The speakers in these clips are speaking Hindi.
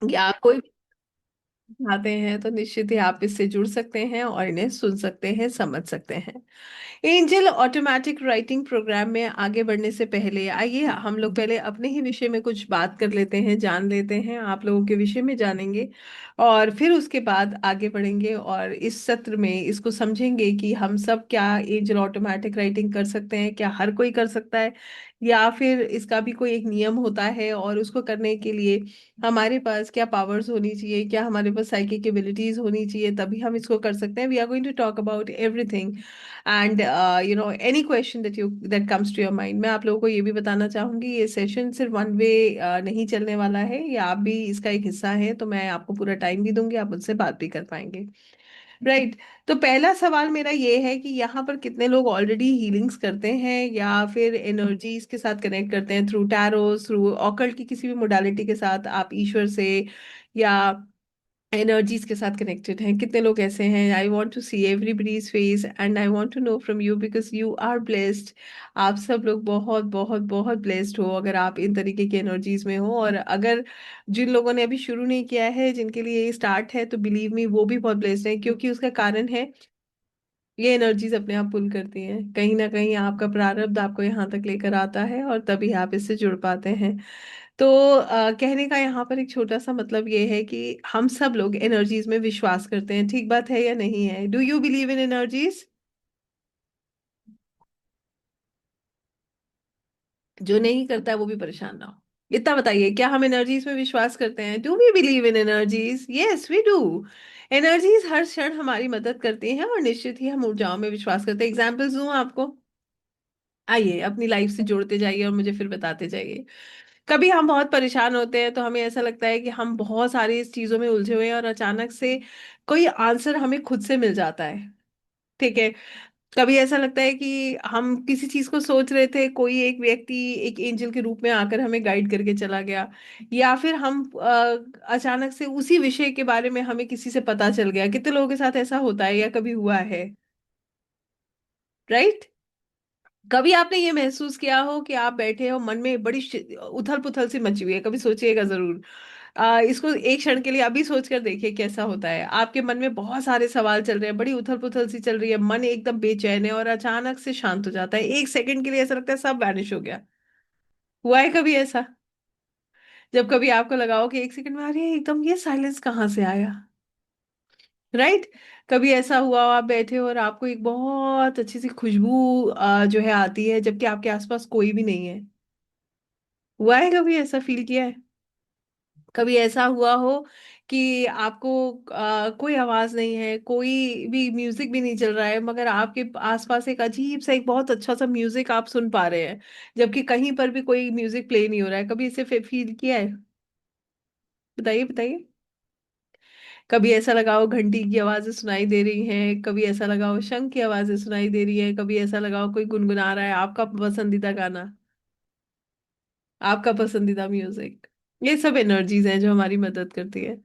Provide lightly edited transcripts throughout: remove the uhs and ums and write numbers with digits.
या कोई चाहते हैं तो निश्चित ही आप इससे जुड़ सकते हैं और इन्हें सुन सकते हैं, समझ सकते हैं। एंजल ऑटोमेटिक राइटिंग प्रोग्राम में आगे बढ़ने से पहले आइए हम लोग पहले अपने ही विषय में कुछ बात कर लेते हैं, जान लेते हैं, आप लोगों के विषय में जानेंगे और फिर उसके बाद आगे बढ़ेंगे और इस सत्र में इसको समझेंगे कि हम सब क्या एंजल ऑटोमेटिक राइटिंग कर सकते हैं, क्या हर कोई कर सकता है या फिर इसका भी कोई एक नियम होता है और उसको करने के लिए हमारे पास क्या पावर्स होनी चाहिए, क्या हमारे पास साइकिक एबिलिटीज होनी चाहिए, तभी हम इसको कर सकते हैं। We are going to talk about everything and any question that comes to your mind. मैं आप लोगों को ये भी बताना चाहूंगी ये सेशन सिर्फ वन वे नहीं चलने वाला है, या आप भी इसका एक हिस्सा है, तो मैं आपको पूरा टाइम भी दूंगी, आप मुझसे बात भी कर पाएंगे। राइट। तो पहला सवाल मेरा ये है कि यहाँ पर कितने लोग ऑलरेडी हीलिंग्स करते हैं या फिर एनर्जीज के साथ कनेक्ट करते हैं, थ्रू टैरो, थ्रू ऑकल्ट की किसी भी मोडालिटी के साथ आप ईश्वर से या एनर्जीज के साथ कनेक्टेड हैं? कितने लोग ऐसे हैं? I want to see everybody's face and I want to know from you because you are blessed. आप सब लोग बहुत बहुत बहुत ब्लेस्ड हो अगर आप इन तरीके की एनर्जीज में हो, और अगर जिन लोगों ने अभी शुरू नहीं किया है, जिनके लिए ये स्टार्ट है, तो बिलीव मी वो भी बहुत ब्लेस्ड है, क्योंकि उसका कारण है ये एनर्जीज अपने आप पुल करती हैं, कहीं ना कहीं आपका प्रारब्ध आपको यहाँ तक लेकर आता है और तभी आप इससे जुड़ पाते हैं। तो कहने का यहाँ पर एक छोटा सा मतलब ये है कि हम सब लोग एनर्जीज में विश्वास करते हैं, ठीक बात है या नहीं है? Do you believe in energies? जो नहीं करता है वो भी परेशान ना हो, इतना बताइए, क्या हम एनर्जीज में विश्वास करते हैं? Do we believe in energies? Yes we do. Energies हर क्षण हमारी मदद करती हैं और निश्चित ही हम ऊर्जाओं में विश्वास करते हैं। एग्जाम्पल्स दूं आपको? आइए अपनी लाइफ से जोड़ते जाइए और मुझे फिर बताते जाइए। कभी हम बहुत परेशान होते हैं तो हमें ऐसा लगता है कि हम बहुत सारी इस चीजों में उलझे हुए हैं और अचानक से कोई आंसर हमें खुद से मिल जाता है। ठीक है। कभी ऐसा लगता है कि हम किसी चीज को सोच रहे थे, कोई एक व्यक्ति एक एंजल के रूप में आकर हमें गाइड करके चला गया, या फिर हम अचानक से उसी विषय के बारे में हमें किसी से पता चल गया। कितने लोगों के साथ ऐसा होता है या कभी हुआ है? राइट। कभी आपने ये महसूस किया हो कि आप बैठे हो, मन में बड़ी उथल पुथल सी मची हुई है? कभी सोचिएगा जरूर। इसको एक क्षण के लिए अभी सोच कर देखिए कैसा होता है। आपके मन में बहुत सारे सवाल चल रहे हैं, बड़ी उथल पुथल सी चल रही है, मन एकदम बेचैन है और अचानक से शांत हो जाता है, एक सेकंड के लिए ऐसा लगता है सब वैनिश हो गया। हुआ है कभी ऐसा? जब कभी आपको लगा हो कि एक सेकंड में अरे एकदम ये साइलेंस कहाँ से आया? राइट। कभी ऐसा हुआ हो आप बैठे हो और आपको एक बहुत अच्छी सी खुशबू जो है आती है जबकि आपके आसपास कोई भी नहीं है? हुआ है कभी ऐसा? फील किया है? कभी ऐसा हुआ हो कि आपको कोई आवाज नहीं है, कोई भी म्यूजिक भी नहीं चल रहा है, मगर आपके आसपास एक अजीब सा एक बहुत अच्छा सा म्यूजिक आप सुन पा रहे हैं जबकि कहीं पर भी कोई म्यूजिक प्ले नहीं हो रहा है? कभी इसे फील किया है? बताइए बताइए। कभी ऐसा लगा हो घंटी की आवाजें सुनाई दे रही हैं, कभी ऐसा लगा हो शंख की आवाजें सुनाई दे रही हैं, कभी ऐसा लगा हो कोई गुनगुना रहा है आपका पसंदीदा गाना, आपका पसंदीदा म्यूजिक? ये सब एनर्जीज हैं जो हमारी मदद करती है।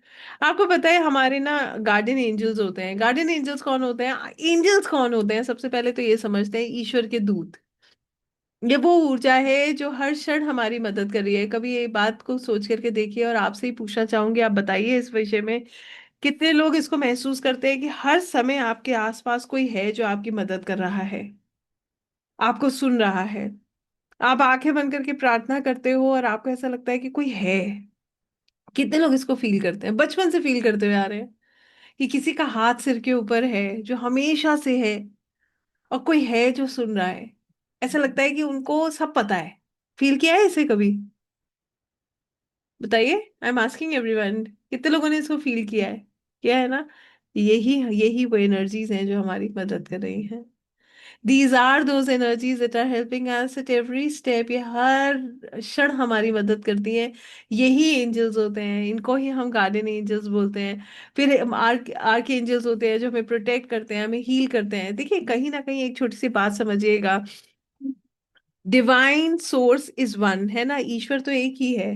आपको पता है हमारे ना गार्डियन एंजल्स होते हैं। गार्डियन एंजल्स कौन होते हैं? एंजल्स कौन होते हैं? सबसे पहले तो ये समझते हैं, ईश्वर के दूत। ये वो ऊर्जा है जो हर क्षण हमारी मदद कर रही है। कभी ये बात को सोच करके देखिए, और आपसे ही पूछना चाहूंगी, आप बताइए इस विषय में कितने लोग इसको महसूस करते हैं कि हर समय आपके आसपास कोई है जो आपकी मदद कर रहा है, आपको सुन रहा है। आप आंखें बंद करके प्रार्थना करते हो और आपको ऐसा लगता है कि कोई है। कितने लोग इसको फील करते हैं, बचपन से फील करते हुए आ रहे हैं कि किसी का हाथ सिर के ऊपर है जो हमेशा से है, और कोई है जो सुन रहा है। ऐसा लगता है कि उनको सब पता है। फील किया है इसे कभी? बताइए। आई एम आस्किंग एवरीवन, कितने लोगों ने इसको फील किया है? किया है ना? यही यही वो एनर्जीज हैं जो हमारी मदद कर रही हैं। These are those energies that are helping us at every step। ये हर क्षण हमारी मदद करती हैं। यही एंजल्स होते हैं, इनको ही हम गार्डियन एंजल्स बोलते हैं। फिर आर्क एंजल्स होते हैं जो हमें प्रोटेक्ट करते हैं, हमें हील करते हैं। देखिए कहीं ना कहीं एक छोटी सी बात समझिएगा, डिवाइन सोर्स इज वन, है ना? ईश्वर तो एक ही है।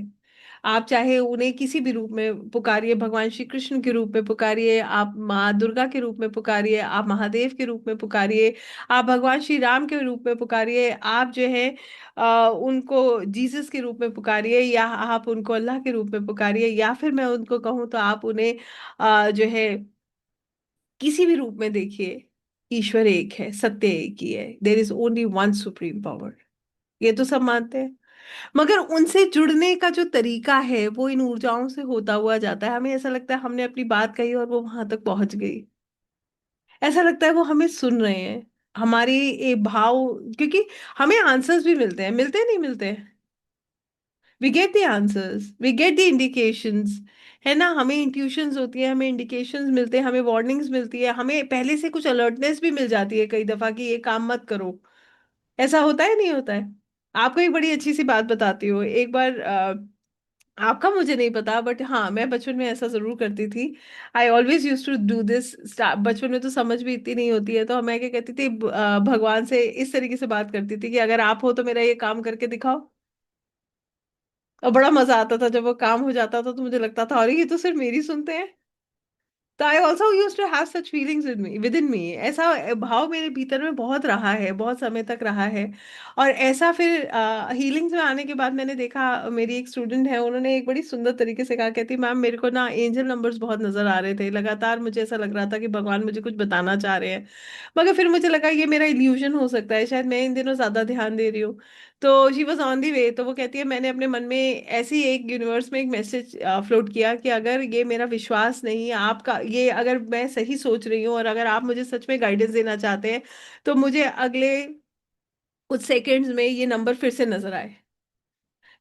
आप चाहे उन्हें किसी भी रूप में पुकारिए, भगवान श्री कृष्ण के रूप में पुकारिए, आप माँ दुर्गा के रूप में पुकारिए, आप महादेव के रूप में पुकारिए, आप भगवान श्री राम के रूप में पुकारिए, आप जो है उनको जीसस के रूप में पुकारिए, या आप उनको अल्लाह के रूप में पुकारिए, या फिर मैं उनको कहूँ तो आप उन्हें जो है किसी भी रूप में देखिए। ईश्वर एक है, सत्य एक ही है। There is only one supreme power. ये तो सब मानते हैं, मगर उनसे जुड़ने का जो तरीका है वो इन ऊर्जाओं से होता हुआ जाता है। हमें ऐसा लगता है हमने अपनी बात कही और वो वहां तक पहुंच गई। ऐसा लगता है वो हमें सुन रहे हैं, हमारे ये भाव। क्योंकि हमें आंसर्स भी मिलते हैं, मिलते हैं नहीं मिलते हैं। We get the answers, we get the indications, है ना। हमें इंट्यूशंस होती है, हमें इंडिकेशंस मिलते हैं, हमें वार्निंग्स मिलती है, हमें पहले से कुछ अलर्टनेस भी मिल जाती है कई दफा कि ये काम मत करो। ऐसा होता है नहीं होता है। आपको एक बड़ी अच्छी सी बात बताती हूँ। एक बार आपका मुझे नहीं पता, बट हाँ, मैं बचपन में ऐसा जरूर करती थी। I always use to do this. बचपन में तो समझ भी इतनी नहीं होती है, तो मैं क्या कहती थी, भगवान से इस तरीके से बात करती थी कि अगर आप हो तो मेरा ये काम करके दिखाओ। और बड़ा मजा आता था जब वो काम हो जाता था, तो मुझे लगता था अरे ये तो सिर्फ मेरी सुनते हैं। तो I also use to have such feelings within me. ऐसा भाव मेरे भीतर में बहुत रहा है, बहुत समय तक रहा है। और ऐसा फिर हीलिंग्स में आने के बाद मैंने देखा, मेरी एक स्टूडेंट है, उन्होंने एक बड़ी सुंदर तरीके से कहा, कहती मैम मेरे को ना एंजल नंबर्स बहुत नजर आ रहे थे लगातार। मुझे ऐसा लग रहा था कि भगवान मुझे कुछ बताना चाह रहे हैं, मगर फिर मुझे लगा ये मेरा इल्यूजन हो सकता है, शायद मैं इन दिनों ज्यादा ध्यान दे रही हूँ। तो शी वॉज ऑन दी वे। तो वो कहती है मैंने अपने मन में ऐसी एक यूनिवर्स में एक मैसेज फ्लोट किया कि अगर ये मेरा विश्वास नहीं, आपका ये, अगर मैं सही सोच रही हूँ और अगर आप मुझे सच में गाइडेंस देना चाहते हैं, तो मुझे अगले कुछ सेकंड्स में ये नंबर फिर से नजर आए।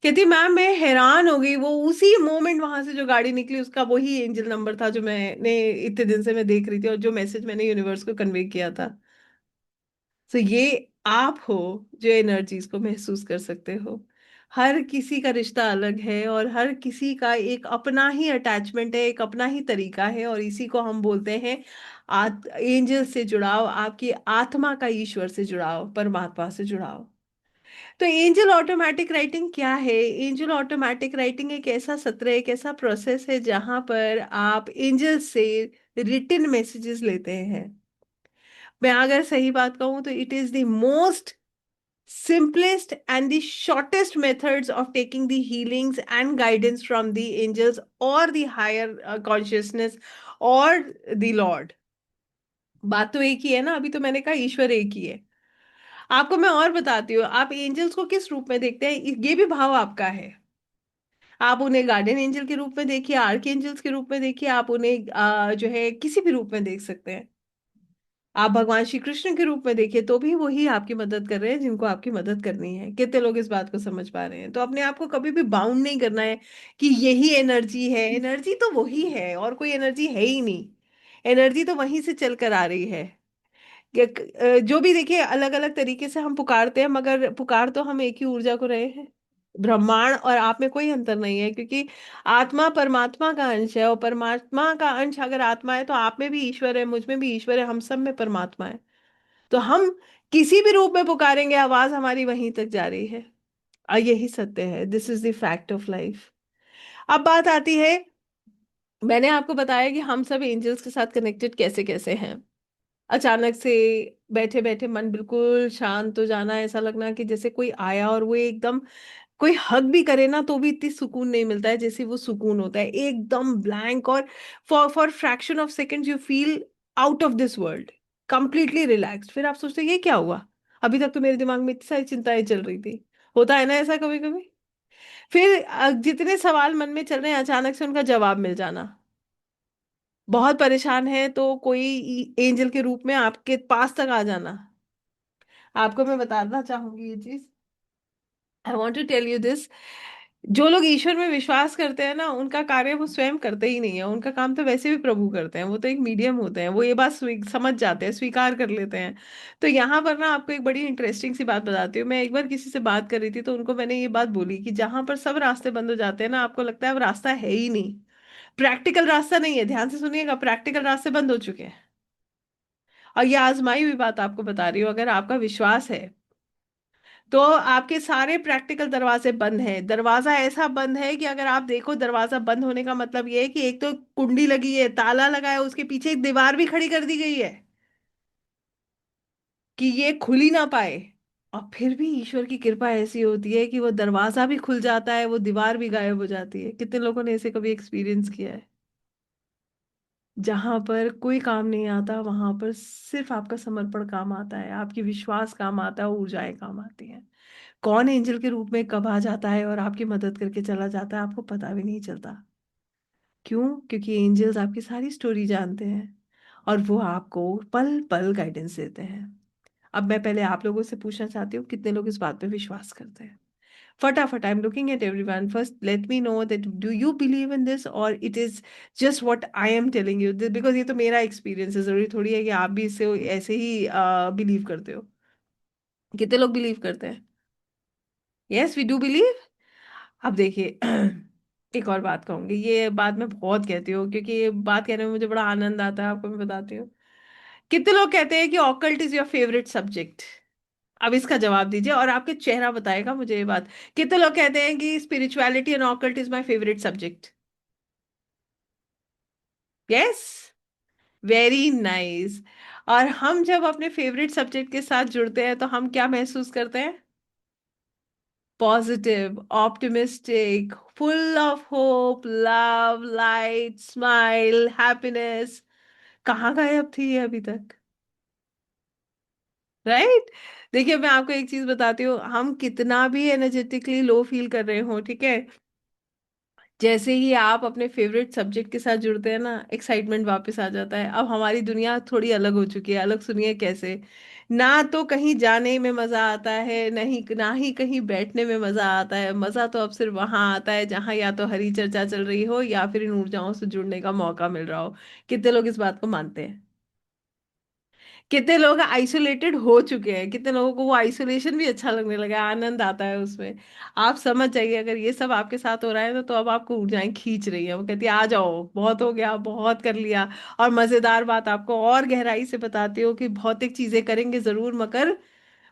कहती मैम मैं हैरान हो गई, वो उसी मोमेंट वहां से जो गाड़ी निकली उसका वही एंजल नंबर था जो मैंने इतने दिन से मैं देख रही थी, और जो मैसेज मैंने यूनिवर्स को कन्वे किया था। तो ये आप हो जो एनर्जीज को महसूस कर सकते हो। हर किसी का रिश्ता अलग है, और हर किसी का एक अपना ही अटैचमेंट है, एक अपना ही तरीका है, और इसी को हम बोलते हैं एंजल से जुड़ाव, आपकी आत्मा का ईश्वर से जुड़ाव, परमात्मा से जुड़ाव। तो एंजल ऑटोमेटिक राइटिंग क्या है? एंजल ऑटोमेटिक राइटिंग एक ऐसा सत्र है, एक ऐसा प्रोसेस है जहां पर आप एंजल से रिटन मैसेजेस लेते हैं। मैं अगर सही बात कहूं तो it is the most simplest and the shortest methods of taking the healings and guidance from the angels or the higher consciousness or the Lord। बात तो एक ही है ना, अभी तो मैंने कहा ईश्वर एक ही है। आपको मैं और बताती हूँ, आप एंजल्स को किस रूप में देखते हैं, ये भी भाव आपका है। आप उन्हें गार्डियन एंजल के रूप में देखिए, आर्क एंजल्स के रूप में देखिए, आप उन्हें जो है किसी भी रूप में देख सकते हैं। आप भगवान श्री कृष्ण के रूप में देखिए तो भी वही आपकी मदद कर रहे हैं जिनको आपकी मदद करनी है। कितने लोग इस बात को समझ पा रहे हैं? तो अपने आप को कभी भी बाउंड नहीं करना है कि यही एनर्जी है। एनर्जी तो वही है, और कोई एनर्जी है ही नहीं। एनर्जी तो वहीं से चल कर आ रही है। जो भी देखिए, अलग अलग तरीके से हम पुकारते हैं, मगर पुकार तो हम एक ही ऊर्जा को रहे हैं। ब्रह्मांड और आप में कोई अंतर नहीं है, क्योंकि आत्मा परमात्मा का अंश है, और परमात्मा का अंश अगर आत्मा है तो आप में भी ईश्वर है, मुझ में भी ईश्वर है, हम सब में परमात्मा है। तो हम किसी भी रूप में पुकारेंगे, आवाज हमारी वहीं तक जा रही है। और यही सत्य है, this is the fact of life. अब बात आती है, मैंने आपको बताया कि हम सब एंजल्स के साथ कनेक्टेड कैसे कैसे हैं। अचानक से बैठे बैठे मन बिल्कुल शांत हो जाना, ऐसा लगना कि जैसे कोई आया और वो एकदम, कोई हग भी करे ना तो भी इतनी सुकून नहीं मिलता है जैसे वो सुकून होता है, एकदम ब्लैंक। और for fraction of seconds you feel out of this world, completely relaxed. फिर आप सोचते हैं ये क्या हुआ, अभी तक तो मेरे दिमाग में इतनी सारी चिंताएं चल रही थी। होता है ना ऐसा कभी कभी। फिर जितने सवाल मन में चल रहे हैं, अचानक से उनका जवाब मिल जाना। बहुत परेशान है तो कोई एंजल के रूप में आपके पास तक आ जाना। आपको मैं बताना चाहूंगी ये चीज, I want to tell you this. जो लोग ईश्वर में विश्वास करते हैं ना, उनका कार्य वो स्वयं करते ही नहीं है, उनका काम तो वैसे भी प्रभु करते हैं। वो तो एक मीडियम होते हैं, वो ये बात समझ जाते हैं, स्वीकार कर लेते हैं। तो यहाँ पर ना आपको एक बड़ी इंटरेस्टिंग सी बात बताती हूँ। मैं एक बार किसी से बात कर रही थी, तो उनको मैंने ये बात बोली कि जहां पर सब रास्ते बंद हो जाते हैं ना, आपको लगता है अब रास्ता है ही नहीं, प्रैक्टिकल रास्ता नहीं है। ध्यान से सुनिएगा, प्रैक्टिकल रास्ते बंद हो चुके हैं। और ये आजमाई हुई बात आपको बता रही हूँ, अगर आपका विश्वास है तो आपके सारे प्रैक्टिकल दरवाजे बंद हैं। दरवाजा ऐसा बंद है कि अगर आप देखो, दरवाजा बंद होने का मतलब ये है कि एक तो कुंडी लगी है, ताला लगा है, उसके पीछे एक दीवार भी खड़ी कर दी गई है कि ये खुल ही ना पाए। और फिर भी ईश्वर की कृपा ऐसी होती है कि वो दरवाजा भी खुल जाता है, वो दीवार भी गायब हो जाती है। कितने लोगों ने इसे कभी एक्सपीरियंस किया है? जहां पर कोई काम नहीं आता, वहां पर सिर्फ आपका समर्पण काम आता है, आपकी विश्वास काम आता है, ऊर्जाएं काम आती हैं। कौन एंजल के रूप में कब आ जाता है और आपकी मदद करके चला जाता है, आपको पता भी नहीं चलता। क्यों? क्योंकि एंजल्स आपकी सारी स्टोरी जानते हैं और वो आपको पल पल गाइडेंस देते हैं। अब मैं पहले आप लोगों से पूछना चाहती हूँ, कितने लोग इस बात पे विश्वास करते हैं? फटाफट, I am looking at everyone. First let me know that do you believe in this और it is just what I am telling you, because ये तो मेरा एक्सपीरियंस है, जरूरी थोड़ी है कि आप भी इससे ऐसे ही बिलीव करते हो। कितने लोग बिलीव करते हैं? Yes, we do believe. अब देखिए, एक और बात कहूंगी, ये बात मैं बहुत कहती हूँ क्योंकि ये बात कहने में मुझे बड़ा आनंद आता है, आपको मैं बताती हूँ। कितने लोग कहते हैं कि occult is your favourite subject? अब इसका जवाब दीजिए और आपके चेहरा बताएगा मुझे ये बात। कितने लोग कहते हैं कि spirituality and occult is my favourite subject? Yes, very nice. और हम जब अपने फेवरेट सब्जेक्ट के साथ जुड़ते हैं तो हम क्या महसूस करते हैं? Positive, optimistic, full of hope, love, light, smile, happiness. कहाँ गायब थी ये अभी तक? राइट। देखिए, मैं आपको एक चीज बताती हूँ, हम कितना भी एनर्जेटिकली लो फील कर रहे हो, ठीक है, जैसे ही आप अपने फेवरेट सब्जेक्ट के साथ जुड़ते हैं ना, एक्साइटमेंट वापस आ जाता है। अब हमारी दुनिया थोड़ी अलग हो चुकी है। अलग सुनिए कैसे। ना तो कहीं जाने में मजा आता है, नहीं ना ही कहीं बैठने में मजा आता है। मजा तो अब सिर्फ वहां आता है जहां या तो हरी चर्चा चल रही हो या फिर इन ऊर्जाओं से जुड़ने का मौका मिल रहा हो। कितने लोग इस बात को मानते हैं? कितने लोग आइसोलेटेड हो चुके हैं? कितने लोगों को वो आइसोलेशन भी अच्छा लगने लगा है, आनंद आता है उसमें? आप समझ जाइए, अगर ये सब आपके साथ हो रहा है तो अब आपको ऊर्जाएं खींच रही है, वो कहती है आ जाओ, बहुत हो गया, बहुत कर लिया। और मजेदार बात आपको और गहराई से बताती हूँ कि भौतिक चीजें करेंगे जरूर, मगर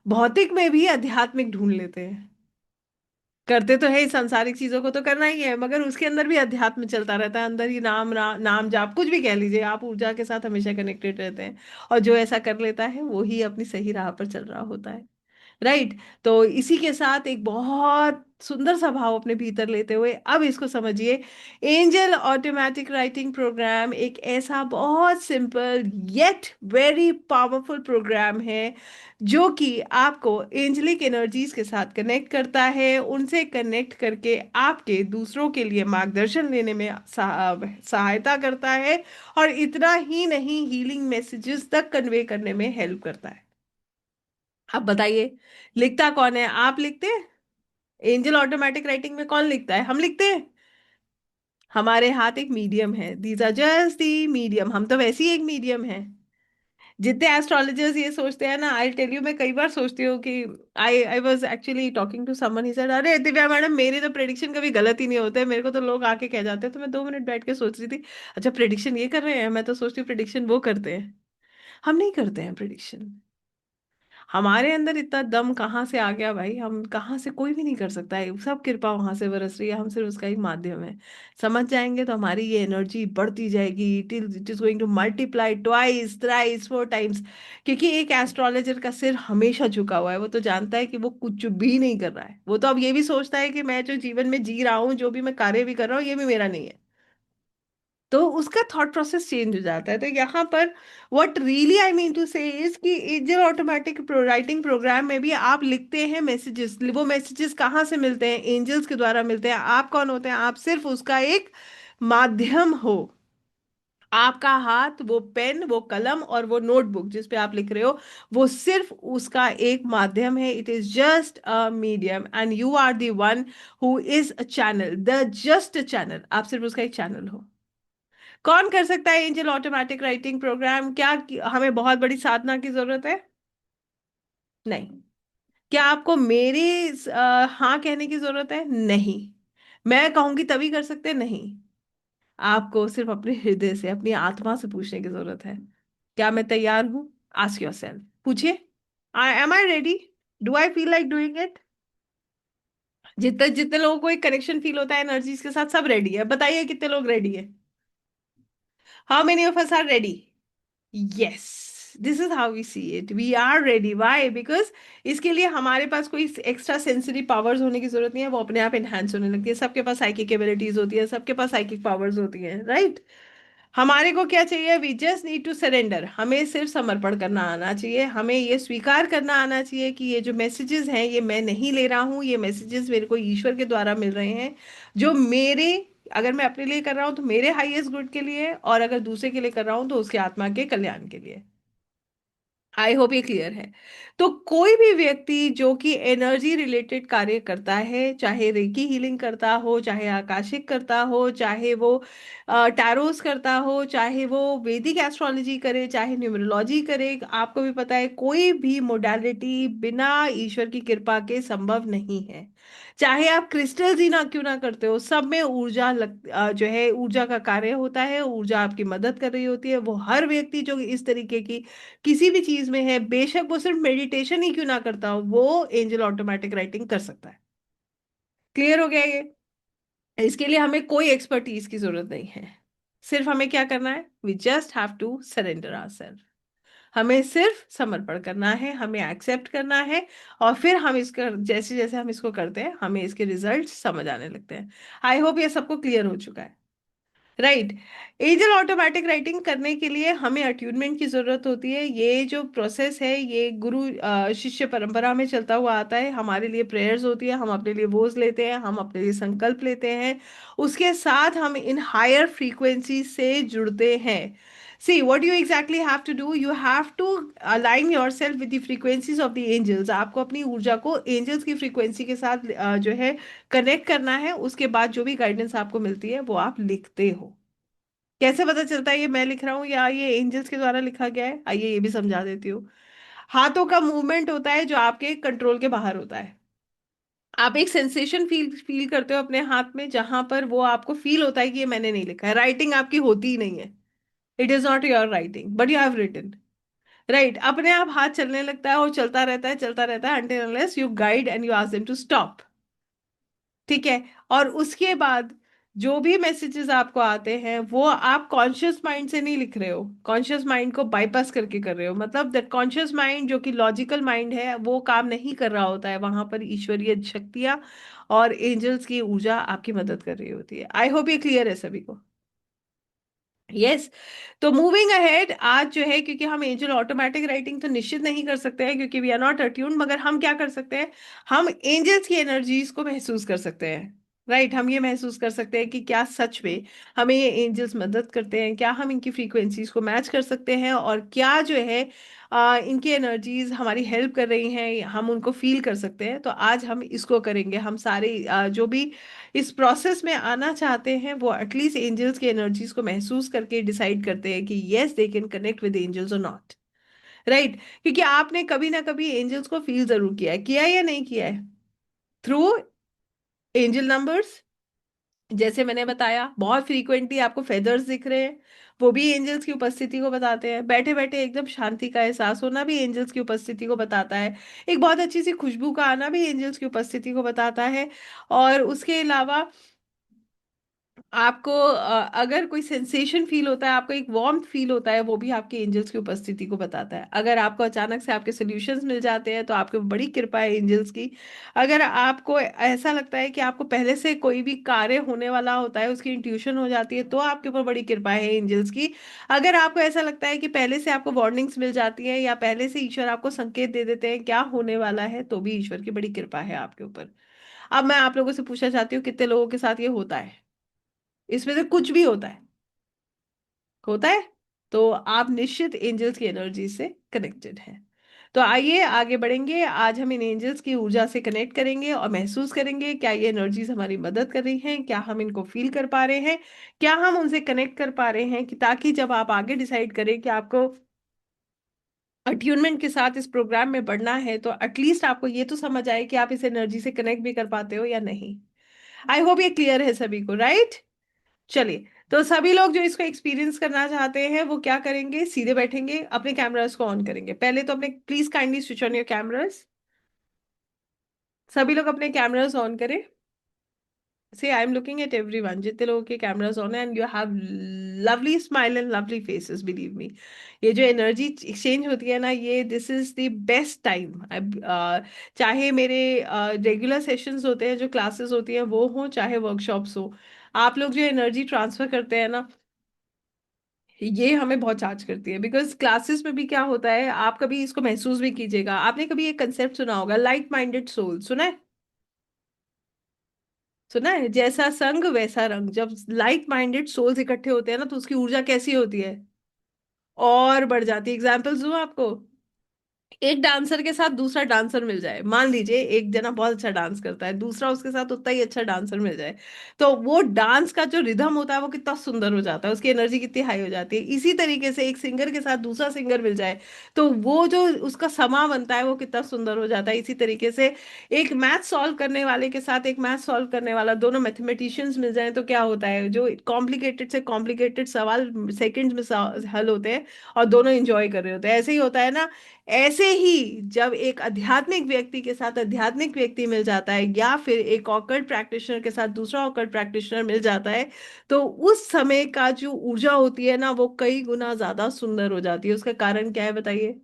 भौतिक में भी आध्यात्मिक ढूंढ लेते हैं। करते तो है, सांसारिक चीजों को तो करना ही है, मगर उसके अंदर भी अध्यात्म चलता रहता है। अंदर ही नाम जाप कुछ भी कह लीजिए, आप ऊर्जा के साथ हमेशा कनेक्टेड रहते हैं। और जो ऐसा कर लेता है वो ही अपनी सही राह पर चल रहा होता है। राइट। तो इसी के साथ एक बहुत सुंदर सा भाव अपने भीतर लेते हुए अब इसको समझिए। एंजल ऑटोमेटिक राइटिंग प्रोग्राम एक ऐसा बहुत simple yet very powerful programme है जो कि आपको एंजलिक एनर्जीज के साथ कनेक्ट करता है। उनसे कनेक्ट करके आपके दूसरों के लिए मार्गदर्शन लेने में सहायता करता है। और इतना ही नहीं, हीलिंग मैसेजेस तक कन्वे करने में हेल्प करता है। अब बताइए, लिखता कौन है? आप लिखते हैं? एंजल ऑटोमेटिक राइटिंग में कौन लिखता है? हम लिखते हैं। हमारे हाथ एक मीडियम है, these are just the medium, हम तो वैसे ही एक मीडियम है। जितने एस्ट्रोलॉजर्स ये सोचते हैं ना, आई टेल यू, मैं कई बार सोचती हूँ कि I I was actually talking to someone, he said अरे दिव्या मैडम, मेरे तो प्रेडिक्शन कभी गलत ही नहीं होते, मेरे को तो लोग आके कह जाते हैं। तो मैं 2 मिनट बैठ के सोच रही थी, अच्छा प्रेडिक्शन ये कर रहे हैं, मैं तो सोचती हूँ प्रेडिक्शन वो करते हैं। हम नहीं करते हैं प्रेडिक्शन। हमारे अंदर इतना दम कहाँ से आ गया भाई? हम कहाँ से, कोई भी नहीं कर सकता है, सब कृपा वहां से बरस रही है, हम सिर्फ उसका एक माध्यम है। समझ जाएंगे तो हमारी ये एनर्जी बढ़ती जाएगी, till it is going to multiply twice thrice 4 times. क्योंकि एक एस्ट्रोलॉजर का सिर हमेशा झुका हुआ है, वो तो जानता है कि वो कुछ भी नहीं कर रहा है। वो तो अब ये भी सोचता है कि मैं जो जीवन में जी रहा हूँ, जो भी मैं कार्य भी कर रहा हूँ, ये भी मेरा नहीं है। तो उसका थॉट प्रोसेस चेंज हो जाता है। तो यहाँ पर what really I mean to say is कि एंजल ऑटोमेटिक राइटिंग प्रोग्राम में भी आप लिखते हैं मैसेजेस। वो मैसेजेस कहाँ से मिलते हैं? एंजल्स के द्वारा मिलते हैं। आप कौन होते हैं? आप सिर्फ उसका एक माध्यम हो। आपका हाथ, वो पेन, वो कलम और वो नोटबुक जिस पे आप लिख रहे हो, वो सिर्फ उसका एक माध्यम है। It is just a medium and you are the one who is a channel, the just a channel. आप सिर्फ उसका एक चैनल हो। कौन कर सकता है एंजल ऑटोमेटिक राइटिंग प्रोग्राम? क्या हमें बहुत बड़ी साधना की जरूरत है? नहीं। क्या आपको मेरी हाँ कहने की जरूरत है? नहीं। मैं कहूंगी तभी कर सकते हैं? नहीं। आपको सिर्फ अपने हृदय से, अपनी आत्मा से पूछने की जरूरत है, क्या मैं तैयार हूं? आस्क योर सेल्फ, पूछिए, I am I ready? Do I feel like doing it? जितने जितने लोगों को एक कनेक्शन फील होता है एनर्जीज के साथ, सब रेडी है? बताइए कितने लोग रेडी है? How many of us are ready? Yes, this is how we see it, we are ready. Why? Because इसके लिए हमारे पास कोई एक्स्ट्रा सेंसरी पावर्स होने की जरूरत नहीं है, वो अपने आप एनहांस होने लगती है। सबके पास साइकिक एबिलिटीज होती है, सबके पास साइकिक पावर्स होती हैं, राइट? हमारे को क्या चाहिए? We just need to surrender. हमें सिर्फ समर्पण करना आना चाहिए, हमें ये स्वीकार करना आना चाहिए कि ये जो मैसेजेस हैं ये मैं नहीं ले रहा हूँ, ये मैसेजेस मेरे को ईश्वर के द्वारा मिल रहे हैं, जो मेरे, अगर मैं अपने लिए कर रहा हूँ तो मेरे हाईएस्ट गुड के लिए, और अगर दूसरे के लिए कर रहा हूँ तो उसके आत्मा के कल्याण के लिए। आई होप ये क्लियर है। तो कोई भी व्यक्ति जो कि एनर्जी रिलेटेड कार्य करता है, चाहे रेकी हीलिंग करता हो, चाहे आकाशिक करता हो, चाहे वो टैरोस करता हो, चाहे वो वैदिक एस्ट्रोलॉजी करे, चाहे न्यूमरोलॉजी करे, आपको भी पता है कोई भी मोडालिटी बिना ईश्वर की कृपा के संभव नहीं है। चाहे आप क्रिस्टल्स ही ना क्यों ना करते हो, सब में ऊर्जा जो है ऊर्जा का कार्य होता है, ऊर्जा आपकी मदद कर रही होती है। वो हर व्यक्ति जो इस तरीके की किसी भी चीज में है, बेशक वो सिर्फ मेडिटेशन ही क्यों ना करता हो, वो एंजल ऑटोमेटिक राइटिंग कर सकता है। क्लियर हो गया ये? इसके लिए हमें कोई एक्सपर्टीज की जरूरत नहीं है। सिर्फ हमें क्या करना है? We just have to surrender ourselves. हमें सिर्फ समर्पण करना है, हमें एक्सेप्ट करना है, और फिर हम इसका जैसे जैसे हम इसको करते हैं हमें इसके रिजल्ट समझ आने लगते हैं। आई होप ये सबको क्लियर हो चुका है, राइट? एंजल ऑटोमेटिक राइटिंग करने के लिए हमें अट्यूनमेंट की जरूरत होती है। ये जो प्रोसेस है ये गुरु शिष्य परंपरा में चलता हुआ आता है। हमारे लिए प्रेयर्स होती है, हम अपने लिए वोज लेते हैं, हम अपने लिए संकल्प लेते हैं, उसके साथ हम इन हायर फ्रीक्वेंसी से जुड़ते हैं। सी what you exactly have to do, you have to align yourself with the frequencies of the angels। आपको अपनी ऊर्जा को एंजल्स की फ्रीक्वेंसी के साथ जो है कनेक्ट करना है। उसके बाद जो भी गाइडेंस आपको मिलती है वो आप लिखते हो। कैसे पता चलता है ये मैं लिख रहा हूँ या ये एंजल्स के द्वारा लिखा गया है? आइए ये भी समझा देती हूँ। हाथों का मूवमेंट होता है जो आपके कंट्रोल के बाहर होता है। आप एक सेंसेशन फील फील करते हो अपने हाथ में, जहां पर वो आपको फील होता है कि ये मैंने नहीं लिखा है। राइटिंग आपकी होती ही नहीं है, it is not your writing but you have written, right? अपने आप हाथ चलने लगता है और चलता रहता है, चलता रहता है, until unless you guide and you ask them to stop। ठीक है? और उसके बाद जो भी मैसेजेस आपको आते हैं वो आप कॉन्शियस माइंड से नहीं लिख रहे हो, कॉन्शियस माइंड को बाईपास करके कर रहे हो। मतलब दैट कॉन्शियस माइंड जो कि लॉजिकल माइंड है वो काम नहीं कर रहा होता है, वहां पर ईश्वरीय शक्तियां और एंजल्स की ऊर्जा आपकी मदद कर रही होती है। आई होप ये क्लियर है सभी को? यस। तो मूविंग अहेड, आज जो है, क्योंकि हम एंजल ऑटोमेटिक राइटिंग तो निश्चित नहीं कर सकते हैं क्योंकि वी आर नॉट अट्यून्ड, मगर हम क्या कर सकते हैं? हम एंजल्स की एनर्जीज को महसूस कर सकते हैं, राइट? हम ये महसूस कर सकते हैं कि क्या सच में हमें ये एंजल्स मदद करते हैं, क्या हम इनकी फ्रीक्वेंसीज को मैच कर सकते हैं, और क्या जो है इनकी एनर्जीज हमारी हेल्प कर रही हैं, हम उनको फील कर सकते हैं। तो आज हम इसको करेंगे। हम सारे जो भी इस प्रोसेस में आना चाहते हैं वो एटलीस्ट एंजल्स की एनर्जीज को महसूस करके डिसाइड करते हैं कि yes they can connect with angels और नॉट, राइट? क्योंकि आपने कभी ना कभी एंजल्स को फील जरूर किया है या नहीं किया है? Through angel numbers. जैसे मैंने बताया, बहुत फ्रीक्वेंटली आपको फेदर्स दिख रहे हैं, वो भी एंजल्स की उपस्थिति को बताते हैं। बैठे बैठे एकदम शांति का एहसास होना भी एंजल्स की उपस्थिति को बताता है। एक बहुत अच्छी सी खुशबू का आना भी एंजल्स की उपस्थिति को बताता है। और उसके अलावा आपको अगर कोई सेंसेशन फील होता है, आपको एक वार्मथ फील होता है, वो भी आपके एंजल्स की उपस्थिति को बताता है। अगर आपको अचानक से आपके सॉल्यूशंस मिल जाते हैं तो आपको बड़ी कृपा है एंजल्स की। अगर आपको ऐसा लगता है कि आपको पहले से कोई भी कार्य होने वाला होता है, उसकी इंट्यूशन हो जाती है, तो आपके ऊपर बड़ी कृपा है एंजल्स की। अगर आपको ऐसा लगता है कि पहले से आपको वार्निंग्स मिल जाती है या पहले से ईश्वर आपको संकेत दे देते हैं क्या होने वाला है, तो भी ईश्वर की बड़ी कृपा है आपके ऊपर। अब मैं आप लोगों से पूछना चाहती हूँ, कितने लोगों के साथ ये होता है? इसमें से कुछ भी होता है? होता है? तो आप निश्चित एंजल्स की एनर्जी से कनेक्टेड हैं। तो आइए आगे बढ़ेंगे। आज हम इन एंजल्स की ऊर्जा से कनेक्ट करेंगे और महसूस करेंगे क्या ये एनर्जीज हमारी मदद कर रही हैं, क्या हम इनको फील कर पा रहे हैं, क्या हम उनसे कनेक्ट कर पा रहे हैं, कि ताकि जब आप आगे डिसाइड करें कि आपको अट्यूनमेंट के साथ इस प्रोग्राम में बढ़ना है, तो एटलीस्ट आपको ये तो समझ आए कि आप इस एनर्जी से कनेक्ट भी कर पाते हो या नहीं। आई होप ये क्लियर है सभी को, राइट? चलिए, तो सभी लोग जो इसको एक्सपीरियंस करना चाहते हैं वो क्या करेंगे? सीधे बैठेंगे, अपने कैमरास को ऑन करेंगे। पहले तो अपने please kindly switch on your cameras. सभी लोग अपने कैमरास ऑन करें। See, I'm looking at everyone. जितने लोगों के कैमरास ऑन है, and you have lovely smile and lovely faces, believe me. ये जो एनर्जी एक्सचेंज होती है ना, ये this is the best time. चाहे मेरे रेगुलर सेशंस होते हैं, जो क्लासेस होती हैं वो हों, चाहे वर्कशॉप्स हो, आप लोग जो एनर्जी ट्रांसफर करते हैं ना, ये हमें बहुत चार्ज करती है। बिकॉज क्लासेस में भी क्या होता है, आप कभी इसको महसूस भी कीजिएगा। आपने कभी एक कंसेप्ट सुना होगा, लाइट माइंडेड सोल, सुना है? सुना है, जैसा संग वैसा रंग। जब लाइट माइंडेड सोल्स इकट्ठे होते हैं ना, तो उसकी ऊर्जा कैसी होती है, और बढ़ जाती है। एग्जाम्पल्स दूं आपको? एक डांसर के साथ दूसरा डांसर मिल जाए, मान लीजिए एक जना बहुत अच्छा डांस करता है, दूसरा उसके साथ उतना ही अच्छा डांसर मिल जाए, तो वो डांस का जो रिदम होता है वो कितना सुंदर हो जाता है, उसकी एनर्जी कितनी हाई हो जाती है। इसी तरीके से एक सिंगर के साथ दूसरा सिंगर मिल जाए, तो वो जो उसका समा बनता है वो कितना सुंदर हो जाता है। इसी तरीके से एक मैथ सॉल्व करने वाले के साथ एक मैथ सॉल्व करने वाला, दोनों मैथमेटिशियंस मिल जाए, तो क्या होता है, जो कॉम्प्लिकेटेड से कॉम्प्लिकेटेड सवाल सेकंड्स में हल होते हैं, और दोनों इंजॉय कर रहे होते हैं। ऐसे ही होता है ना। ऐसे ही जब एक आध्यात्मिक व्यक्ति के साथ आध्यात्मिक व्यक्ति मिल जाता है, या फिर एक ऑकल्ट प्रैक्टिशनर के साथ दूसरा ऑकल्ट प्रैक्टिशनर मिल जाता है, तो उस समय का जो ऊर्जा होती है ना, वो कई गुना ज्यादा सुंदर हो जाती है। उसका कारण क्या है बताइए?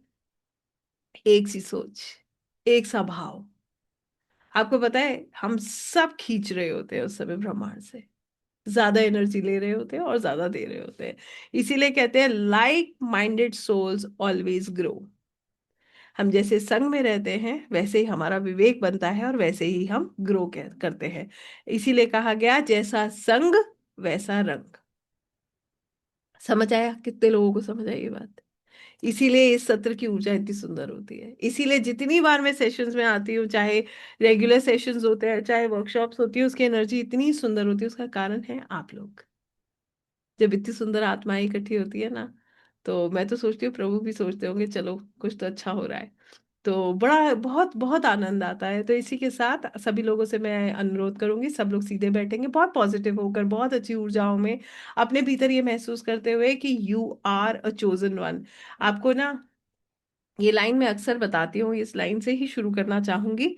एक सी सोच, एक सा भाव। आपको पता है, हम सब खींच रहे होते हैं उस समय ब्रह्मांड से, ज्यादा एनर्जी ले रहे होते हैं और ज्यादा दे रहे होते हैं। इसीलिए कहते हैं like minded souls always grow. हम जैसे संग में रहते हैं, वैसे ही हमारा विवेक बनता है, और वैसे ही हम ग्रो करते हैं। इसीलिए कहा गया, जैसा संग वैसा रंग। समझ आया? कितने लोगों को समझ आई ये बात? इसीलिए इस सत्र की ऊर्जा इतनी सुंदर होती है। इसीलिए जितनी बार मैं सेशंस में आती हूँ, चाहे रेगुलर सेशंस होते हैं चाहे वर्कशॉप्स होती है, उसकी एनर्जी इतनी सुंदर होती है। उसका कारण है आप लोग। जब इतनी सुंदर आत्माएं इकट्ठी होती है ना, तो मैं तो सोचती हूँ प्रभु भी सोचते होंगे, चलो कुछ तो अच्छा हो रहा है। तो बड़ा बहुत बहुत आनंद आता है। तो इसी के साथ सभी लोगों से मैं अनुरोध करूंगी, सब लोग सीधे बैठेंगे, बहुत पॉजिटिव होकर, बहुत अच्छी ऊर्जाओं में, अपने भीतर ये महसूस करते हुए कि you are a chosen one. आपको ना, ये लाइन मैं अक्सर बताती हूँ, इस लाइन से ही शुरू करना चाहूंगी।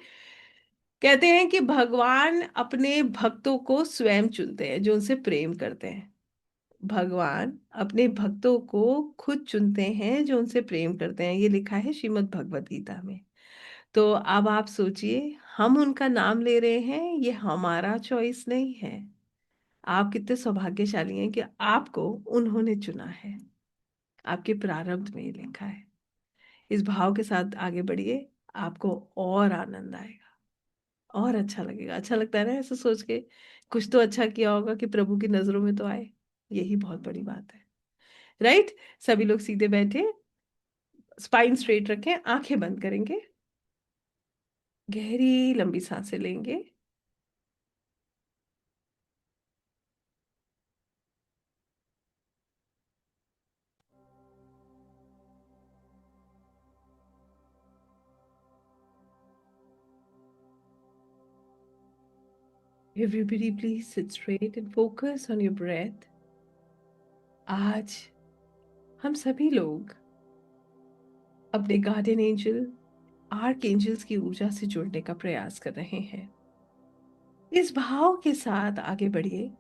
कहते हैं कि भगवान अपने भक्तों को स्वयं चुनते हैं जो उनसे प्रेम करते हैं। भगवान अपने भक्तों को खुद चुनते हैं जो उनसे प्रेम करते हैं, ये लिखा है श्रीमद् भगवत गीता में। तो अब आप सोचिए, हम उनका नाम ले रहे हैं, ये हमारा चॉइस नहीं है। आप कितने सौभाग्यशाली हैं कि आपको उन्होंने चुना है। आपके प्रारब्ध में ये लिखा है। इस भाव के साथ आगे बढ़िए, आपको और आनंद आएगा, और अच्छा लगेगा। अच्छा लगता है ना ऐसा सोच के, कुछ तो अच्छा किया होगा कि प्रभु की नजरों में तो आए। यही बहुत बड़ी बात है। राइट? सभी लोग सीधे बैठे, स्पाइन स्ट्रेट रखें, आंखें बंद करेंगे, गहरी लंबी सांसें लेंगे। Everybody please sit straight and focus on your breath. आज हम सभी लोग अपने गार्डियन एंजल, आर्क एंजल्स की ऊर्जा से जुड़ने का प्रयास कर रहे हैं। इस भाव के साथ आगे बढ़िए।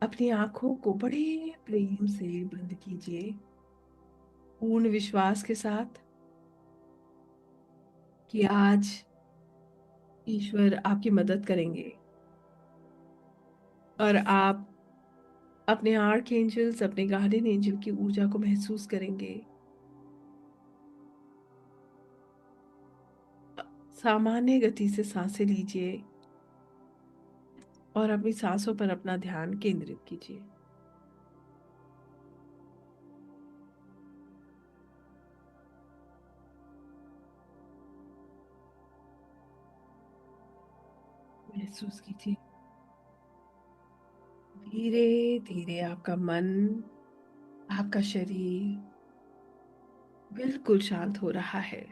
अपनी आंखों को बड़े प्रेम से बंद कीजिए, पूर्ण विश्वास के साथ कि आज ईश्वर आपकी मदद करेंगे, और आप अपने आर्क एंजल्स, अपने गार्डियन एंजल की ऊर्जा को महसूस करेंगे। सामान्य गति से सांसें लीजिए, और अपनी सांसों पर अपना ध्यान केंद्रित कीजिए। महसूस कीजिए, धीरे धीरे आपका मन, आपका शरीर बिल्कुल शांत हो रहा है।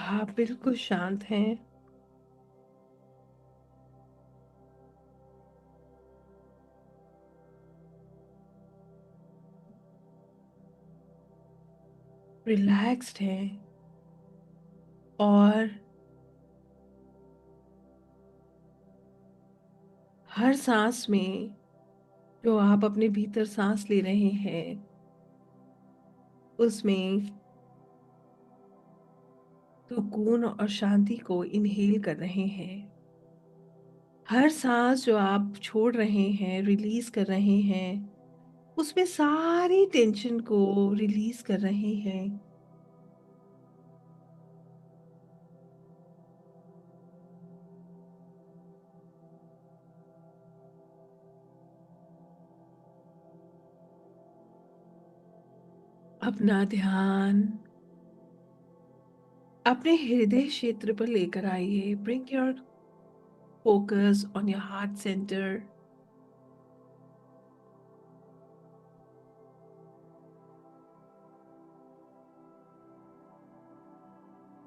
आप बिल्कुल शांत हैं। रिलैक्स्ड हैं। और हर सांस में जो आप अपने भीतर सांस ले रहे हैं, उसमें सुकून और शांति को इनहेल कर रहे हैं। हर सांस जो आप छोड़ रहे हैं, रिलीज कर रहे हैं, उसमें सारी टेंशन को रिलीज कर रहे हैं। अपना ध्यान अपने हृदय क्षेत्र पर लेकर आइए। Bring your focus on your heart centre.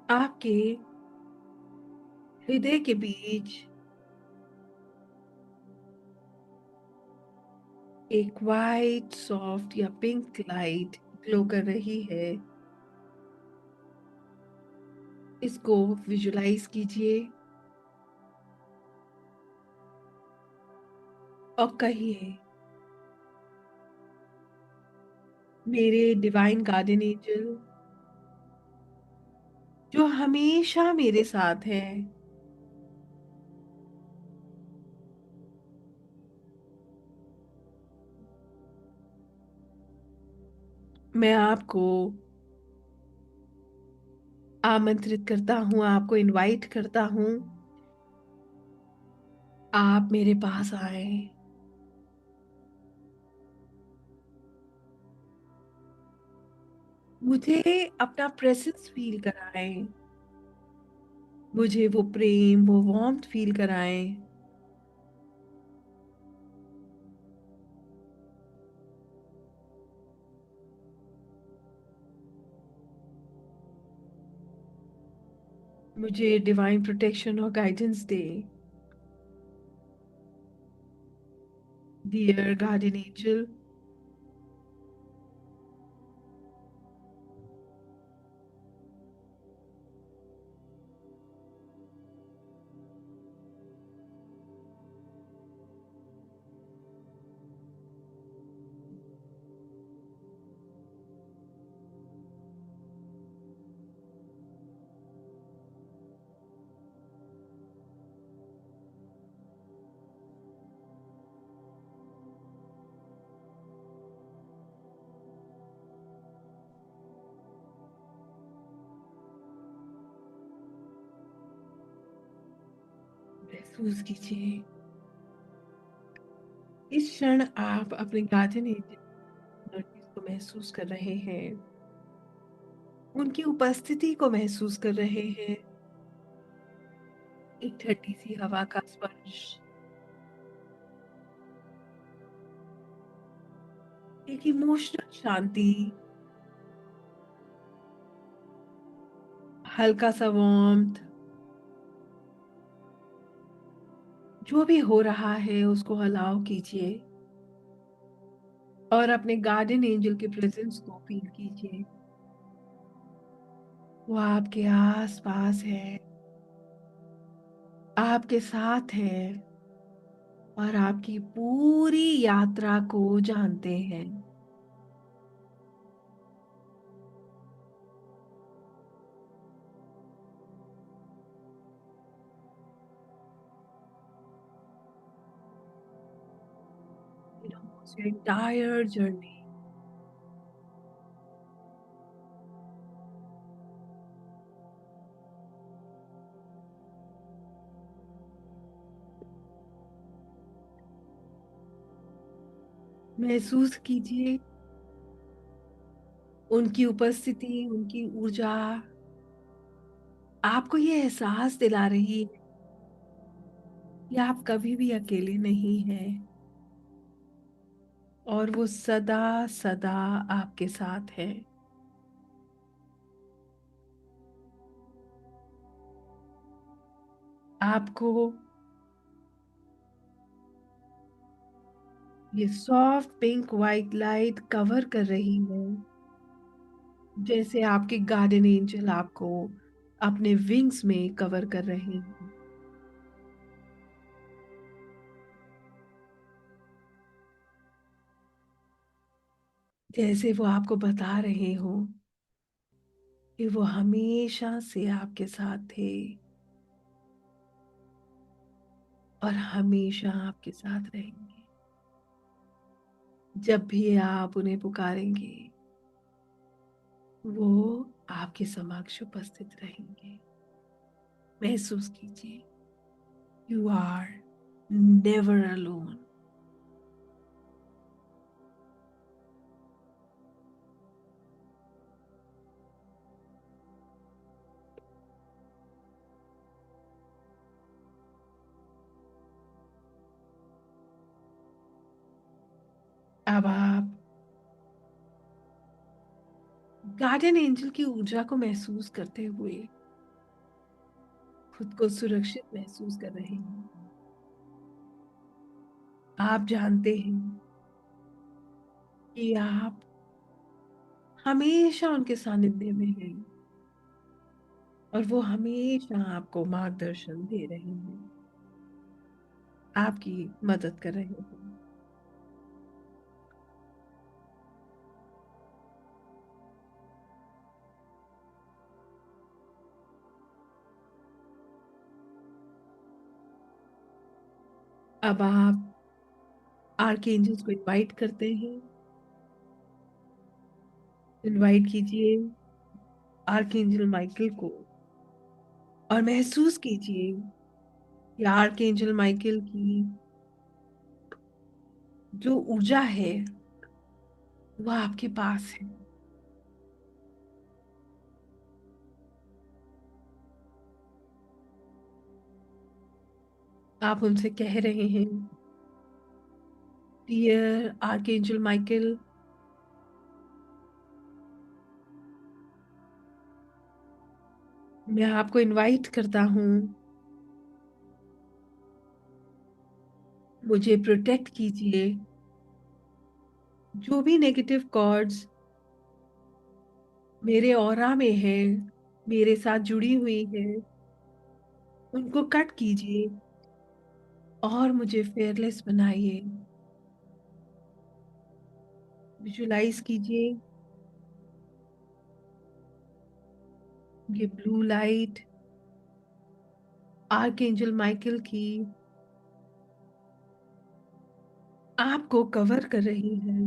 आपके हृदय के बीच एक वाइट सॉफ्ट या पिंक लाइट ग्लो कर रही है। इसको विजुलाइज कीजिए और कहिए, मेरे डिवाइन गार्डियन एंजल जो हमेशा मेरे साथ है, मैं आपको आमंत्रित करता हूँ, आपको इनवाइट करता हूँ, आप मेरे पास आए। मुझे अपना प्रेजेंस फील कराएं। मुझे वो प्रेम, वो वार्मथ फील कराएं। मुझे डिवाइन प्रोटेक्शन और गाइडेंस दे। डियर गार्डियन एंजल, महसूस कीजिए इस क्षण आप अपने गार्डियन एंजल एनर्जीज को महसूस कर रहे हैं। उनकी उपस्थिति को महसूस कर रहे हैं। एक ठंडी सी हवा का स्पर्श, एक इमोशनल शांति, हल्का सा वार्मथ। जो भी हो रहा है उसको अलाउ कीजिए और अपने गार्डियन एंजल के प्रेजेंस को फील कीजिए। वो आपके आस पास है, आपके साथ है और आपकी पूरी यात्रा को जानते हैं। He knows your entire journey. महसूस कीजिए उनकी उपस्थिति, उनकी ऊर्जा आपको ये एहसास दिला रही है कि आप कभी भी अकेले नहीं हैं और वो सदा सदा आपके साथ है। आपको ये soft pink white light cover कर रही है, जैसे आपके गार्डन एंजल आपको अपने विंग्स में कवर कर रहे हैं। जैसे वो आपको बता रहे हो कि वो हमेशा से आपके साथ थे और हमेशा आपके साथ रहेंगे। जब भी आप उन्हें पुकारेंगे, वो आपके समक्ष उपस्थित रहेंगे। महसूस कीजिए, यू आर नेवर अलोन। अब आप गार्डन एंजल की ऊर्जा को महसूस करते हुए खुद को सुरक्षित महसूस कर रहे हैं। आप जानते हैं कि आप हमेशा उनके सानिध्य में हैं और वो हमेशा आपको मार्गदर्शन दे रहे हैं, आपकी मदद कर रहे हैं। अब आप आर्कएंजल्स को इनवाइट करते हैं। इनवाइट कीजिए आर्कएंजल माइकल को और महसूस कीजिए कि आर्कएंजल माइकल की जो ऊर्जा है वह आपके पास है। आप उनसे कह रहे हैं, डियर आर्कएंजल माइकल, मैं आपको इनवाइट करता हूँ, मुझे प्रोटेक्ट कीजिए। जो भी नेगेटिव कॉर्ड्स मेरे ऑरा में है, मेरे साथ जुड़ी हुई है, उनको कट कीजिए और मुझे फेयरलेस बनाइए। विजुलाइज कीजिए ये ब्लू लाइट आर्कएंजल माइकल की आपको कवर कर रही है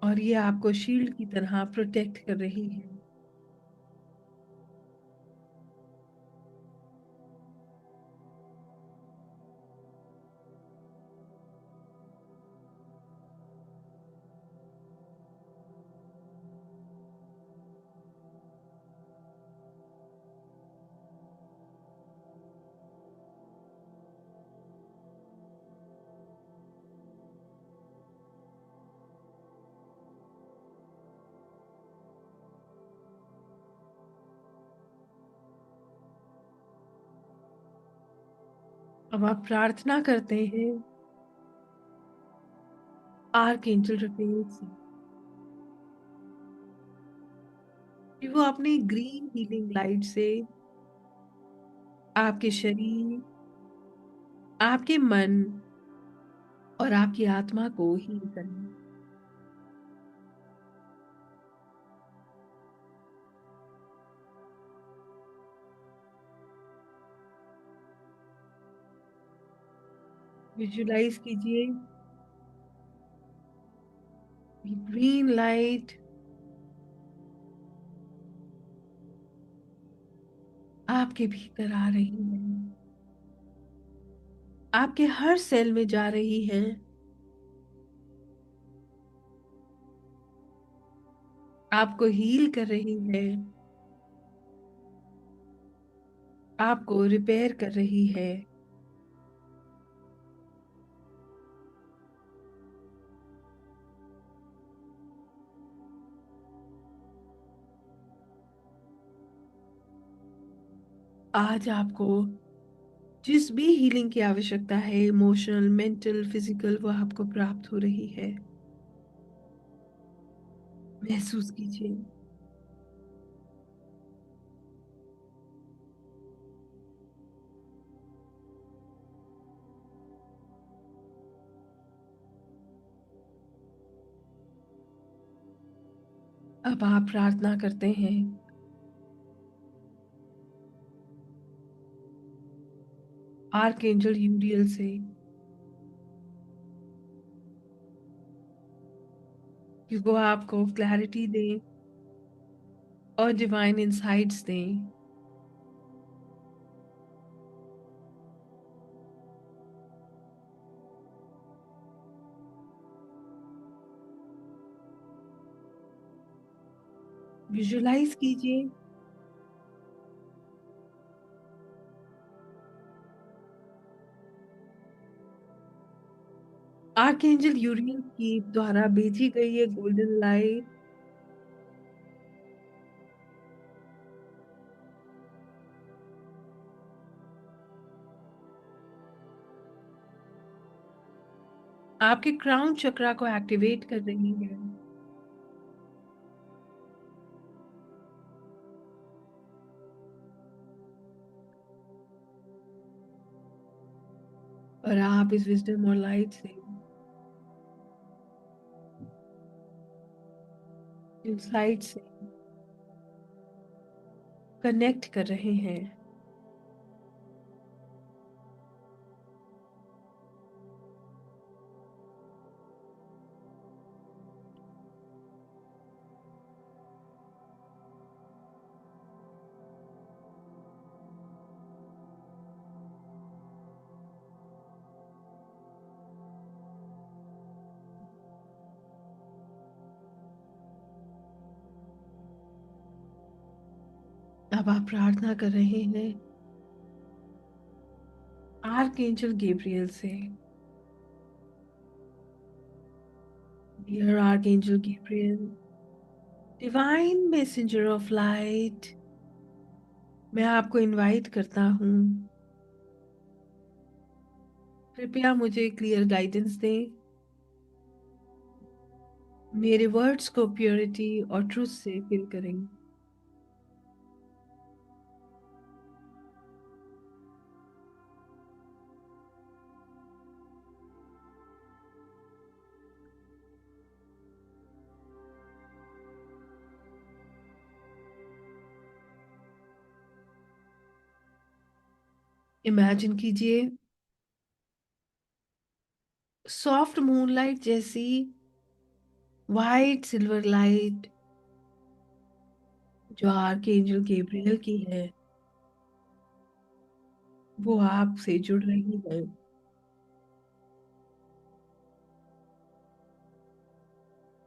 और ये आपको शील्ड की तरह प्रोटेक्ट कर रही है। अब आप प्रार्थना करते हैं आर्कएंजल रफेल से कि वो अपनी ग्रीन हीलिंग लाइट से आपके शरीर, आपके मन और आपकी आत्मा को हील करें। विजुलाइज कीजिए ग्रीन लाइट आपके भीतर आ रही है, आपके हर सेल में जा रही है, आपको हील कर रही है, आपको रिपेयर कर रही है। आज आपको जिस भी हीलिंग की आवश्यकता है, इमोशनल, मेंटल, फिजिकल, वो आपको प्राप्त हो रही है। महसूस कीजिए। अब आप प्रार्थना करते हैं आर्कएंजल यूरियल से कि वो आपको क्लैरिटी दें और डिवाइन इंसाइट्स दें। विजुलाइज कीजिए आर्कएंजल यूरियल की द्वारा भेजी गई ये गोल्डन लाइट आपके क्राउन चक्रा को एक्टिवेट कर रही है और आप इस विजडम और लाइट से, इंसाइट से कनेक्ट कर रहे हैं। अब आप प्रार्थना कर रहे हैं आर्कएंजल गैब्रियल से। Dear archangel Gabriel, divine messenger of light, मैं आपको इनवाइट करता हूँ, कृपया मुझे क्लियर गाइडेंस दें, मेरे वर्ड्स को प्योरिटी और ट्रूथ से फिल करें। इमेजिन कीजिए सॉफ्ट मूनलाइट जैसी वाइट सिल्वर लाइट जो आर्कएंजल गैब्रियल की है, वो आपसे जुड़ रही है।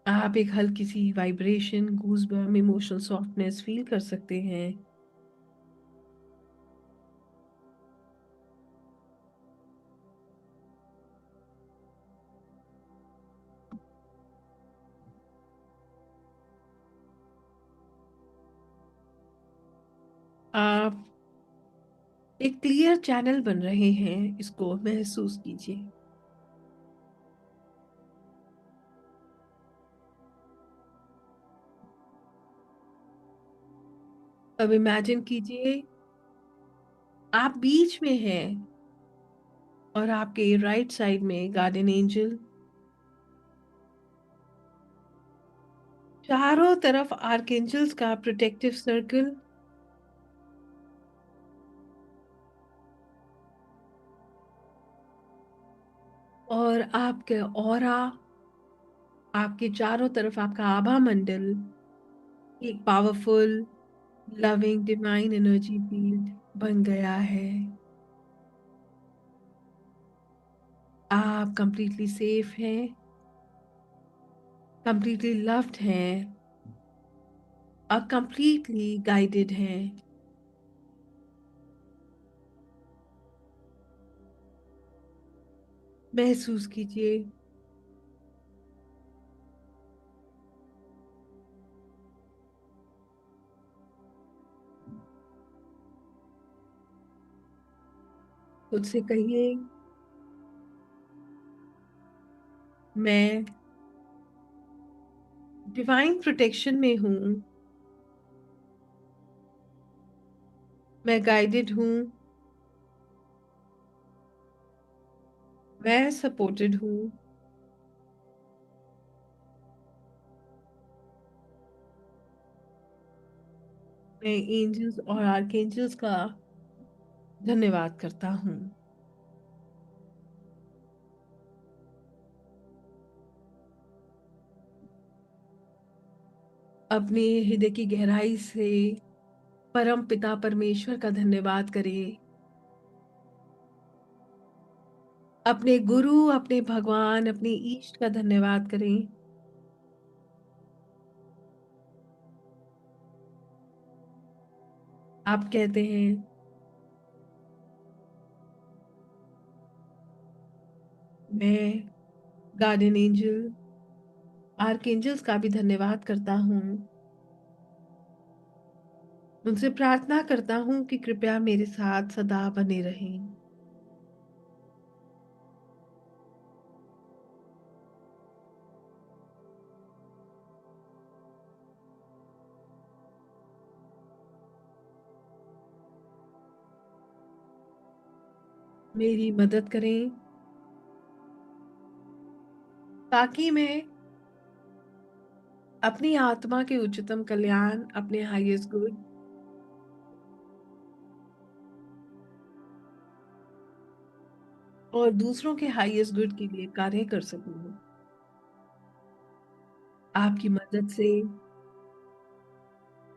आप एक हल्की सी vibration, goosebump, emotional softness feel कर सकते हैं। आप एक क्लियर चैनल बन रहे हैं, इसको महसूस कीजिए। अब इमेजिन कीजिए आप बीच में हैं और आपके राइट साइड में गार्डन एंजल, चारों तरफ आर्कएंजल्स का प्रोटेक्टिव सर्कल और आपके ऑरा, आपके चारों तरफ आपका आभा मंडल एक powerful, loving, divine energy field बन गया है। आप कंप्लीटली सेफ हैं, कंप्लीटली लव्ड हैं और कंप्लीटली गाइडेड हैं। महसूस कीजिए खुद से कहिए, मैं डिवाइन प्रोटेक्शन में हूँ। मैं गाइडेड हूँ। मैं सपोर्टेड हूँ। मैं एंजल्स और आर्कएंजल्स का धन्यवाद करता हूँ। अपने हृदय की गहराई से परम पिता परमेश्वर का धन्यवाद करें। अपने गुरु, अपने भगवान, अपने ईष्ट का धन्यवाद करें। आप कहते हैं, मैं गार्डन एंजल, आर्कएंजल्स का भी धन्यवाद करता हूँ। उनसे प्रार्थना करता हूँ कि कृपया मेरे साथ सदा बने रहें। मेरी मदद करें ताकि मैं अपनी आत्मा के उच्चतम कल्याण, अपने हाईएस्ट गुड और दूसरों के हाईएस्ट गुड के लिए कार्य कर सकूं। आपकी मदद से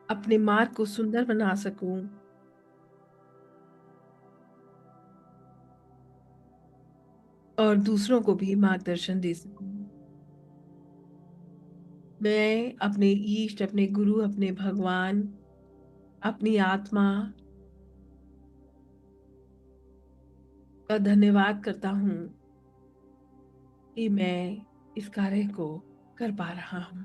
अपने मार्ग को सुंदर बना सकूं और दूसरों को भी मार्गदर्शन दे सकूं। मैं अपने ईष्ट, अपने गुरु, अपने भगवान, अपनी आत्मा का धन्यवाद करता हूँ कि मैं इस कार्य को कर पा रहा हूँ।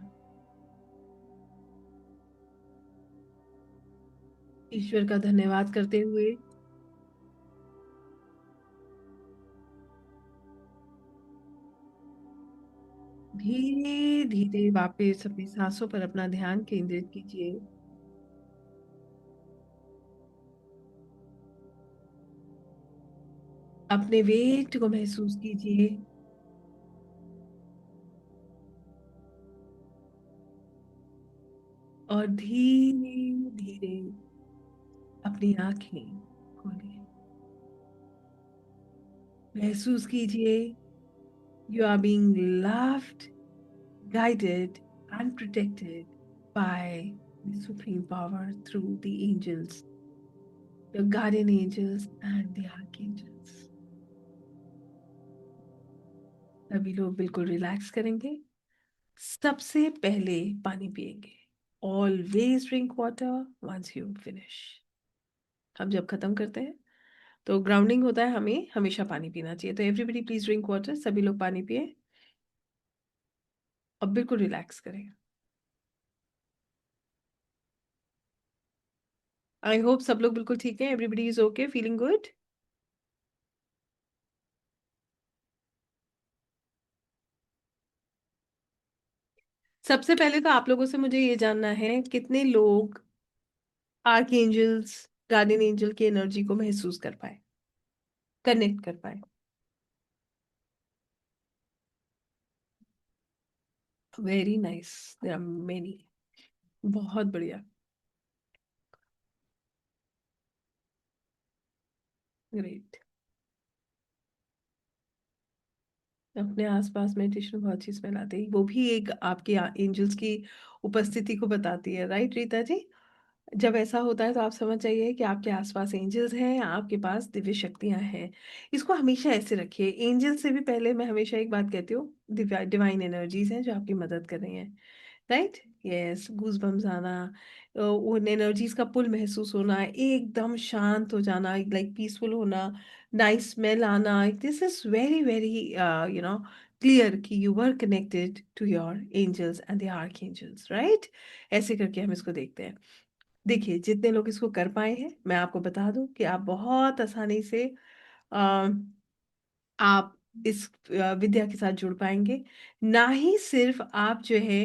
ईश्वर का धन्यवाद करते हुए धीरे धीरे वापस अपनी सांसों पर अपना ध्यान केंद्रित कीजिए। अपने वेट को महसूस कीजिए और धीरे धीरे अपनी आंखें खोलिए। महसूस कीजिए, you are being loved, guided, and protected by the supreme power through the angels, the guardian angels and the archangels. सभी लोग बिल्कुल रिलैक्स करेंगे। सबसे पहले पानी पिएंगे। Always drink water once you finish. हम जब खत्म करते हैं तो ग्राउंडिंग होता है, हमें हमेशा पानी पीना चाहिए। तो एवरीबडी प्लीज ड्रिंक वाटर। सभी लोग पानी पिए और बिल्कुल रिलैक्स करें। आई होप सब लोग बिल्कुल ठीक है। Everybody is okay, feeling good. सबसे पहले तो आप लोगों से मुझे ये जानना है, कितने लोग आर्क एंजल्स, गार्डियन एंजल की एनर्जी को महसूस कर पाए, कनेक्ट कर पाए। Very nice, there are many. बहुत बढ़िया। ग्रेट। अपने आसपास मेडिटेशन बहुत चीज फैलाते हैं, वो भी एक आपके एंजल्स की उपस्थिति को बताती है, राइट रीता जी? जब ऐसा होता है तो आप समझ जाइए कि आपके आसपास एंजल्स हैं, आपके पास दिव्य शक्तियां हैं। इसको हमेशा ऐसे रखिए। एंजल से भी पहले मैं हमेशा एक बात कहती हूँ, डिवाइन एनर्जीज हैं जो आपकी मदद कर रही हैं। राइट, यस, गूज बम्स आना, उन एनर्जीज का पुल महसूस होना, एकदम शांत हो जाना, लाइक पीसफुल होना, नाइस स्मेल आना, this is very very clear कि you are connected to your angels and the archangels, right? ऐसे करके हम इसको देखते हैं। देखिए, जितने लोग इसको कर पाए हैं, मैं आपको बता दूं कि आप बहुत आसानी से आप इस विद्या के साथ जुड़ पाएंगे। ना ही सिर्फ आप जो है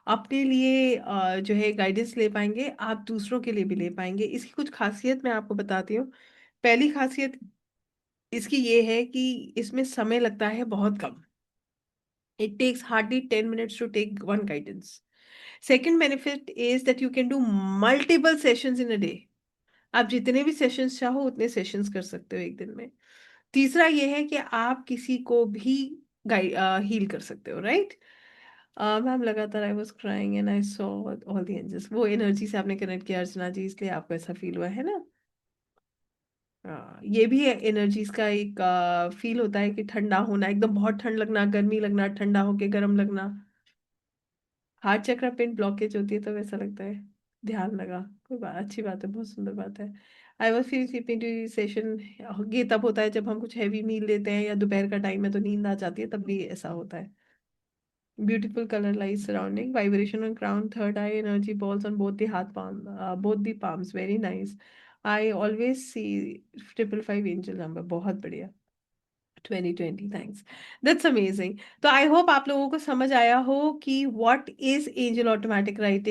अपने लिए जो है गाइडेंस ले पाएंगे, आप दूसरों के लिए भी ले पाएंगे। इसकी कुछ खासियत मैं आपको बताती हूँ। पहली खासियत इसकी ये है कि इसमें समय लगता है बहुत कम। It takes hardly 10 minutes to take one guidance. Second benefit is that you can do multiple sessions in a day. आप जितने भी सेशंस चाहो उतने सेशंस कर सकते हो एक दिन में। तीसरा ये है कि आप किसी को भी गाइड हील कर सकते हो, राइट। मैम लगातार I was crying and I saw all the angels, वो एनर्जी से आपने कनेक्ट किया अर्चना जी, इसलिए आपको ऐसा फील हुआ है ना। ये भी एनर्जीज का एक फील होता है कि ठंडा होना, एकदम बहुत ठंड लगना, गर्मी लगना, ठंडा होके गर्म लगना। हार्ट चक्र पिन ब्लॉकेज होती है तो वैसा लगता है। ध्यान लगा, कोई बात, अच्छी बात है, बहुत सुंदर बात है। I was feel sleeping to session. ये तब होता है जब हम कुछ हैवी मील लेते हैं या दोपहर का टाइम है तो नींद आ जाती है, तब भी ऐसा होता है। Beautiful color lies surrounding. Vibration on crown, third eye, energy balls on both the heart palm, both the palms. Very nice. I always see 555 angel number. बहुत बढ़िया। 2020, थैंक्स। That's amazing. तो आई होप आप लोगों को समझ आया हो कि what is angel automatic writing.